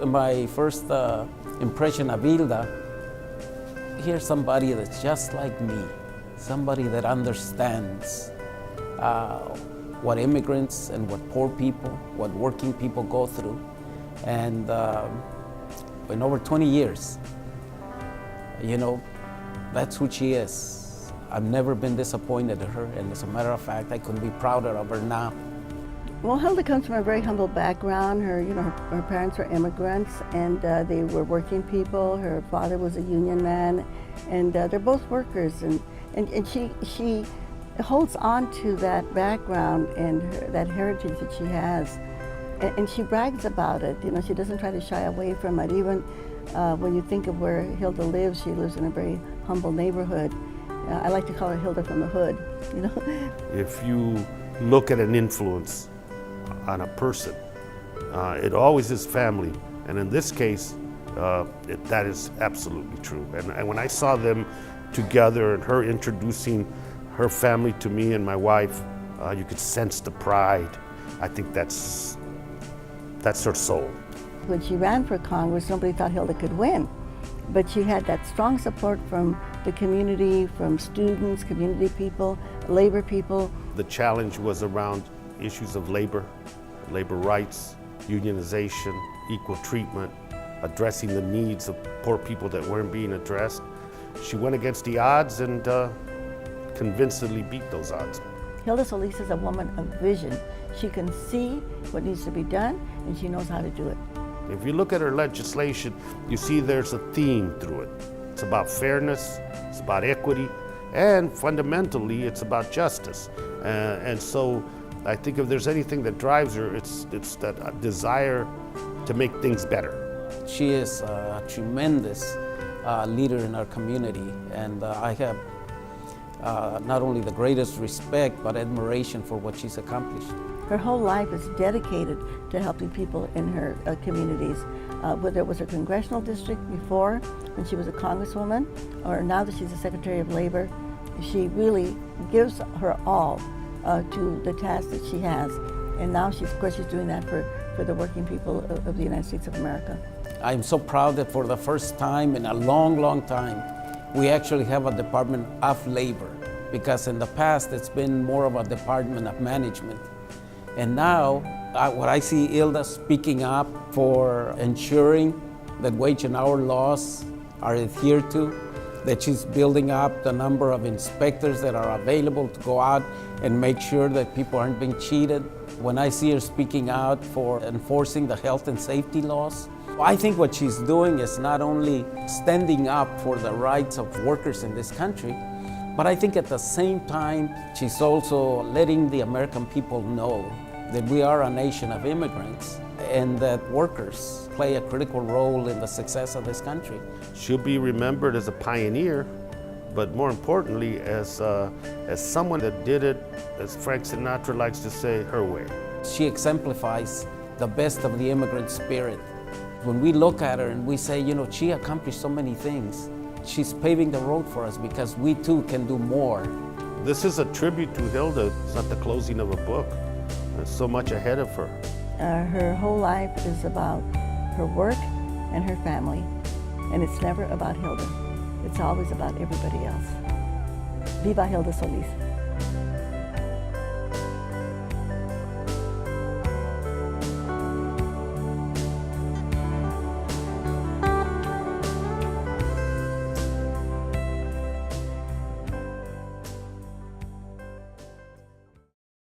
my first impression of Hilda, here's somebody that's just like me, somebody that understands what immigrants and what poor people, what working people go through. And in over 20 years, that's who she is. I've never been disappointed in her, and as a matter of fact, I couldn't be prouder of her now. Well, Hilda comes from a very humble background. Her parents were immigrants, and they were working people. Her father was a union man, and they're both workers. And she holds on to that background and that heritage that she has, and she brags about it. She doesn't try to shy away from it. Even when you think of where Hilda lives, she lives in a very humble neighborhood. I like to call her Hilda from the hood. If you look at an influence on a person, it always is family, and in this case, that is absolutely true. And when I saw them together and her introducing her family to me and my wife, you could sense the pride. I think that's her soul. When she ran for Congress, nobody thought Hilda could win, but she had that strong support from the community, from students, community people, labor people. The challenge was around issues of labor rights, unionization, equal treatment, addressing the needs of poor people that weren't being addressed. She went against the odds and convincingly beat those odds. Hilda Solis is a woman of vision. She can see what needs to be done, and she knows how to do it. If you look at her legislation, you see there's a theme through it. It's about fairness, it's about equity, and fundamentally, it's about justice. And so I think if there's anything that drives her, it's that desire to make things better. She is a tremendous leader in our community, and I have not only the greatest respect, but admiration for what she's accomplished. Her whole life is dedicated to helping people in her communities, whether it was her congressional district before, when she was a congresswoman, or now that she's a Secretary of Labor. She really gives her all to the task that she has. And now she's doing that for the working people of the United States of America. I'm so proud that for the first time in a long, long time, we actually have a Department of Labor, because in the past it's been more of a Department of Management. And now, what I see Hilda speaking up for ensuring that wage and hour laws are adhered to, that she's building up the number of inspectors that are available to go out and make sure that people aren't being cheated. When I see her speaking out for enforcing the health and safety laws, I think what she's doing is not only standing up for the rights of workers in this country, but I think at the same time, she's also letting the American people know that we are a nation of immigrants and that workers play a critical role in the success of this country. She'll be remembered as a pioneer, but more importantly, as someone that did it, as Frank Sinatra likes to say, her way. She exemplifies the best of the immigrant spirit. When we look at her and we say, she accomplished so many things, she's paving the road for us because we too can do more. This is a tribute to Hilda. It's not the closing of a book. There's so much ahead of her. Her whole life is about her work and her family, and it's never about Hilda. It's always about everybody else. Viva Hilda Solis.